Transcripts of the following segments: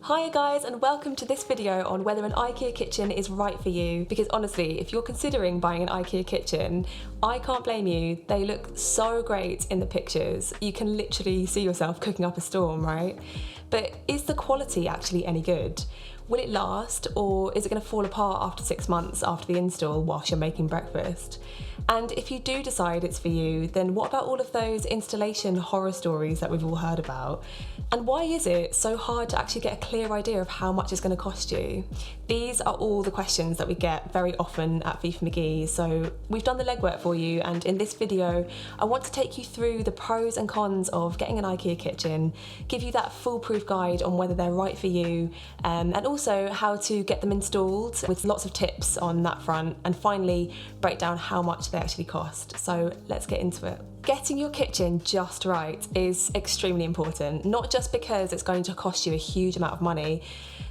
Hi guys, and welcome to this video on whether an IKEA kitchen is right for you, because honestly, if you're considering buying an IKEA kitchen, I can't blame you. They look so great in the pictures. You can literally see yourself cooking up a storm, right? But is the quality actually any good? Will it last, or is it going to fall apart after 6 months after the install whilst you're making breakfast? And if you do decide it's for you, then what about all of those installation horror stories that we've all heard about? And why is it so hard to actually get a clear idea of how much it's going to cost you? These are all the questions that we get very often at fifimcgee, so we've done the legwork for you, and in this video I want to take you through the pros and cons of getting an IKEA kitchen, give you that foolproof guide on whether they're right for you, and also how to get them installed with lots of tips on that front, and finally break down how much they actually cost. So let's get into it. Getting your kitchen just right is extremely important, not just because it's going to cost you a huge amount of money,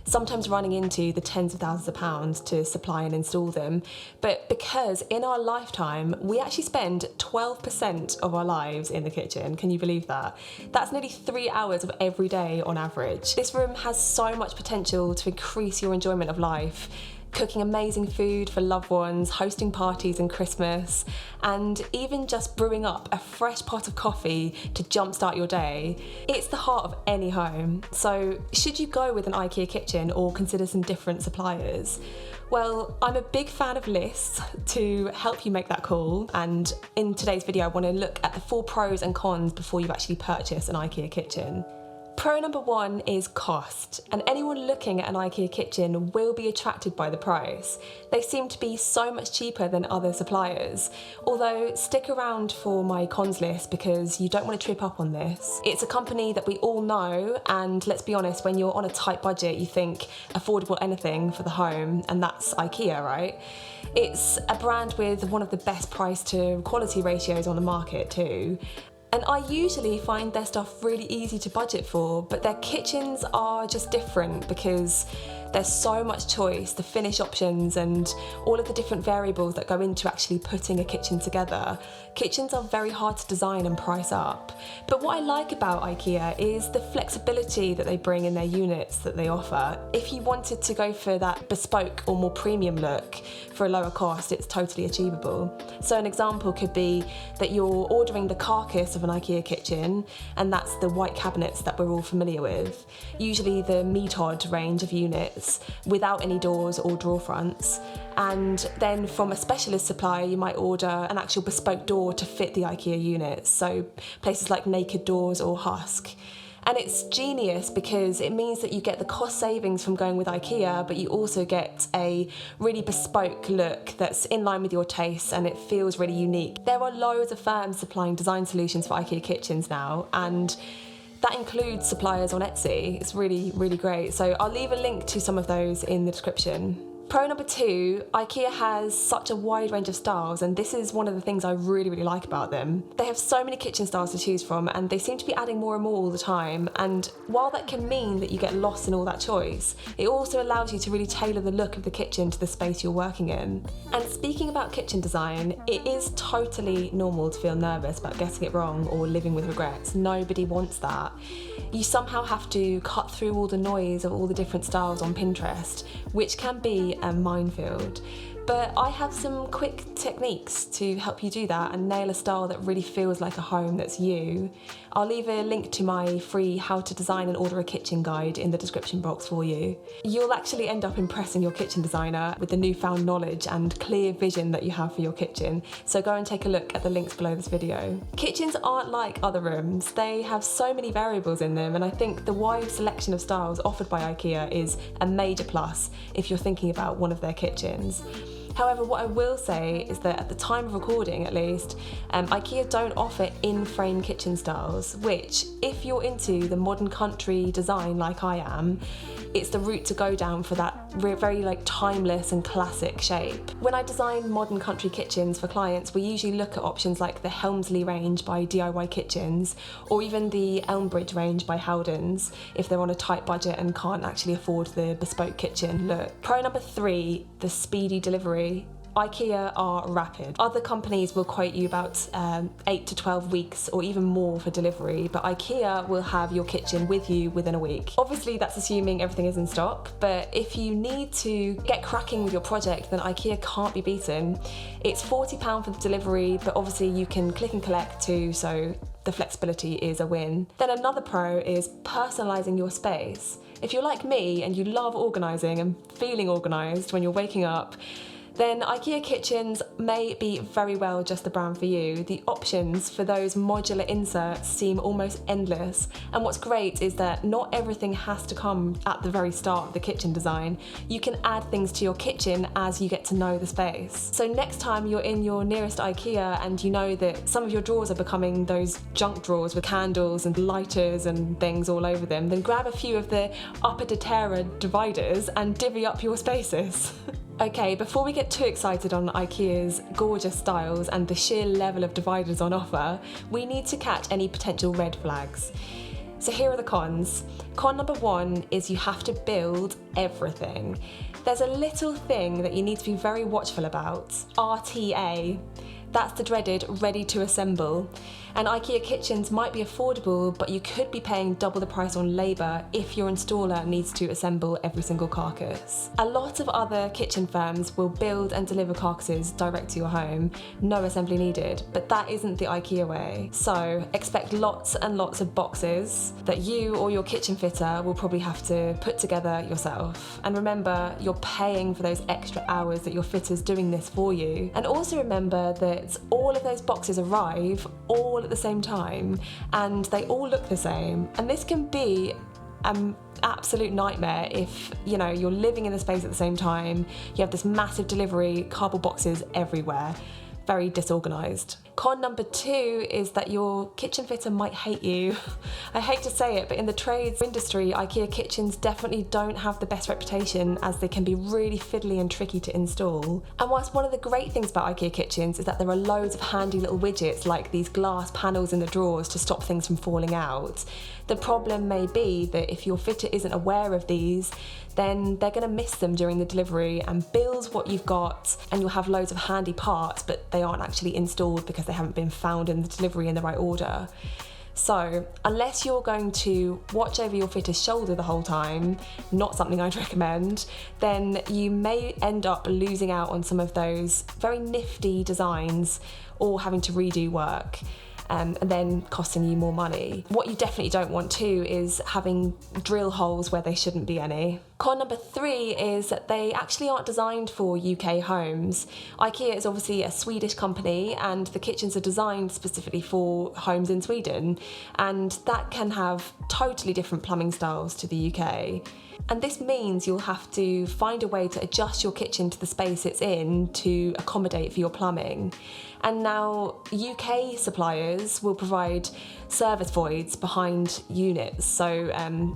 sometimes running into the tens of thousands of pounds to supply and install them, but because in our lifetime we actually spend 12% of our lives in the kitchen. Can you believe that? That's nearly 3 hours of every day on average. This room has so much potential to increase your enjoyment of life, cooking amazing food for loved ones, hosting parties and Christmas, and even just brewing up a fresh pot of coffee to jumpstart your day. It's the heart of any home. So should you go with an IKEA kitchen or consider some different suppliers? Well, I'm a big fan of lists to help you make that call, and in today's video I want to look at the full pros and cons before you actually purchase an IKEA kitchen. Pro number one is cost, and anyone looking at an IKEA kitchen will be attracted by the price. They seem to be so much cheaper than other suppliers, although stick around for my cons list because you don't want to trip up on this. It's a company that we all know, and let's be honest, when you're on a tight budget you think affordable anything for the home, and that's IKEA, right? It's a brand with one of the best price to quality ratios on the market too. And I usually find their stuff really easy to budget for, but their kitchens are just different because there's so much choice, the finish options and all of the different variables that go into actually putting a kitchen together. Kitchens are very hard to design and price up. But what I like about IKEA is the flexibility that they bring in their units that they offer. If you wanted to go for that bespoke or more premium look for a lower cost, it's totally achievable. So an example could be that you're ordering the carcass of an IKEA kitchen, and that's the white cabinets that we're all familiar with, usually the Metod range of units without any doors or drawer fronts. And then from a specialist supplier you might order an actual bespoke door to fit the IKEA units, so places like Naked Doors or Husk. And it's genius because it means that you get the cost savings from going with IKEA, but you also get a really bespoke look that's in line with your tastes and it feels really unique. There are loads of firms supplying design solutions for IKEA kitchens now, and that includes suppliers on Etsy. It's really, really great. So I'll leave a link to some of those in the description. Pro number two, IKEA has such a wide range of styles, and this is one of the things I really, really like about them. They have so many kitchen styles to choose from, and they seem to be adding more and more all the time. And while that can mean that you get lost in all that choice, it also allows you to really tailor the look of the kitchen to the space you're working in. And speaking about kitchen design, it is totally normal to feel nervous about getting it wrong or living with regrets. Nobody wants that. You somehow have to cut through all the noise of all the different styles on Pinterest, which can be a minefield. But I have some quick techniques to help you do that and nail a style that really feels like a home that's you. I'll leave a link to my free How to Design and Order a Kitchen guide in the description box for you. You'll actually end up impressing your kitchen designer with the newfound knowledge and clear vision that you have for your kitchen, so go and take a look at the links below this video. Kitchens aren't like other rooms. They have so many variables in them, and I think the wide selection of styles offered by IKEA is a major plus if you're thinking about one of their kitchens. However, what I will say is that at the time of recording at least, IKEA don't offer in-frame kitchen styles, which, if you're into the modern country design like I am, it's the route to go down for that very timeless and classic shape. When I design modern country kitchens for clients, we usually look at options like the Helmsley range by DIY Kitchens, or even the Elmbridge range by Howdens, if they're on a tight budget and can't actually afford the bespoke kitchen look. Pro number three, the speedy delivery. IKEA are rapid. Other companies will quote you about 8 to 12 weeks or even more for delivery, but IKEA will have your kitchen with you within a week. Obviously that's assuming everything is in stock, but if you need to get cracking with your project, then IKEA can't be beaten. It's £40 for the delivery, but obviously you can click and collect too, so the flexibility is a win. Then another pro is personalising your space. If you're like me and you love organising and feeling organised when you're waking up, then IKEA kitchens may be very well just the brand for you. The options for those modular inserts seem almost endless, and what's great is that not everything has to come at the very start of the kitchen design. You can add things to your kitchen as you get to know the space. So next time you're in your nearest IKEA and you know that some of your drawers are becoming those junk drawers with candles and lighters and things all over them, then grab a few of the upper terra dividers and divvy up your spaces. Okay, before we get too excited on IKEA's gorgeous styles and the sheer level of dividers on offer, we need to catch any potential red flags. So here are the cons. Con number 1 is you have to build everything. There's a little thing that you need to be very watchful about, RTA. That's the dreaded ready to assemble. And IKEA kitchens might be affordable, but you could be paying double the price on labour if your installer needs to assemble every single carcass. A lot of other kitchen firms will build and deliver carcasses direct to your home, no assembly needed, but that isn't the IKEA way. So expect lots and lots of boxes that you or your kitchen fitter will probably have to put together yourself. And remember, you're paying for those extra hours that your fitter's doing this for you. And also remember that all of those boxes arrive all at the same time and they all look the same, and this can be an absolute nightmare if you're living in the space at the same time. You have this massive delivery, cardboard boxes everywhere, very disorganised. Con number 2 is that your kitchen fitter might hate you. I hate to say it, but in the trades industry, IKEA kitchens definitely don't have the best reputation, as they can be really fiddly and tricky to install. And whilst one of the great things about IKEA kitchens is that there are loads of handy little widgets like these glass panels in the drawers to stop things from falling out, the problem may be that if your fitter isn't aware of these, then they're going to miss them during the delivery and build what you've got, and you'll have loads of handy parts, but they aren't actually installed because they haven't been found in the delivery in the right order. So unless you're going to watch over your fitter's shoulder the whole time, not something I'd recommend, then you may end up losing out on some of those very nifty designs or having to redo work. And then costing you more money. What you definitely don't want too is having drill holes where they shouldn't be any. Con number 3 is that they actually aren't designed for UK homes. IKEA is obviously a Swedish company, and the kitchens are designed specifically for homes in Sweden, and that can have totally different plumbing styles to the UK. And this means you'll have to find a way to adjust your kitchen to the space it's in to accommodate for your plumbing. And now UK suppliers will provide service voids behind units, so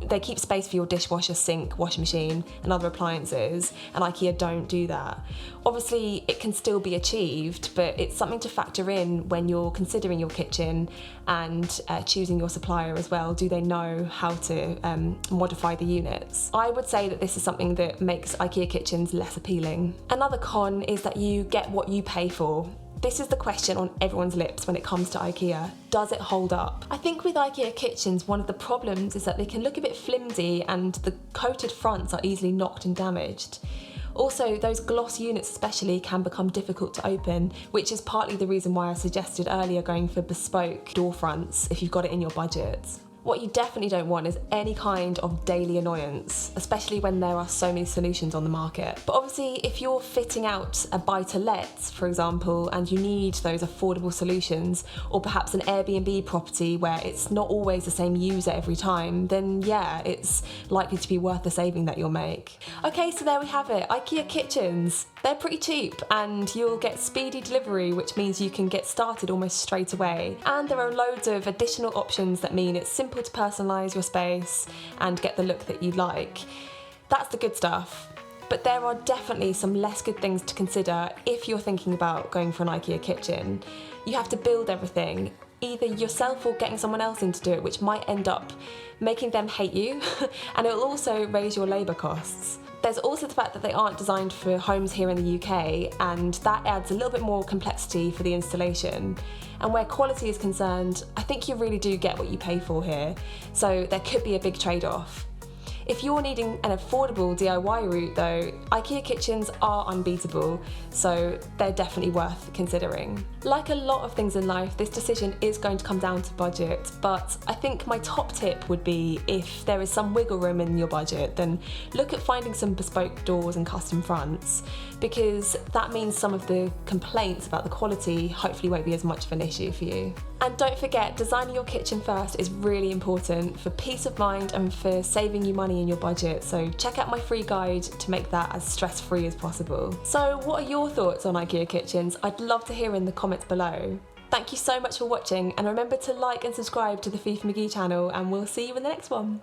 they keep space for your dishwasher, sink, washing machine and other appliances, and IKEA don't do that. Obviously it can still be achieved, but it's something to factor in when you're considering your kitchen and choosing your supplier as well. Do they know how to modify the units? I would say that this is something that makes IKEA kitchens less appealing. Another con is that you get what you pay for. This is the question on everyone's lips when it comes to IKEA. Does it hold up? I think with IKEA kitchens, one of the problems is that they can look a bit flimsy and the coated fronts are easily knocked and damaged. Also, those gloss units especially can become difficult to open, which is partly the reason why I suggested earlier going for bespoke door fronts if you've got it in your budget. What you definitely don't want is any kind of daily annoyance, especially when there are so many solutions on the market. But obviously, if you're fitting out a buy-to-let, for example, and you need those affordable solutions, or perhaps an Airbnb property where it's not always the same user every time, then yeah, it's likely to be worth the saving that you'll make. Okay, so there we have it, IKEA kitchens. They're pretty cheap and you'll get speedy delivery, which means you can get started almost straight away. And there are loads of additional options that mean it's simple to personalise your space and get the look that you like. That's the good stuff. But there are definitely some less good things to consider if you're thinking about going for an IKEA kitchen. You have to build everything. either yourself or getting someone else in to do it, which might end up making them hate you, and it will also raise your labour costs. There's also the fact that they aren't designed for homes here in the UK, and that adds a little bit more complexity for the installation. And where quality is concerned, I think you really do get what you pay for here, so there could be a big trade-off. If you're needing an affordable DIY route though, IKEA kitchens are unbeatable, so they're definitely worth considering. Like a lot of things in life, this decision is going to come down to budget, but I think my top tip would be, if there is some wiggle room in your budget, then look at finding some bespoke doors and custom fronts, because that means some of the complaints about the quality hopefully won't be as much of an issue for you. And don't forget, designing your kitchen first is really important for peace of mind and for saving you money in your budget, so check out my free guide to make that as stress-free as possible. So what are your thoughts on IKEA kitchens? I'd love to hear in the comments below. Thank you so much for watching, and remember to like and subscribe to the fifimcgee channel, and we'll see you in the next one.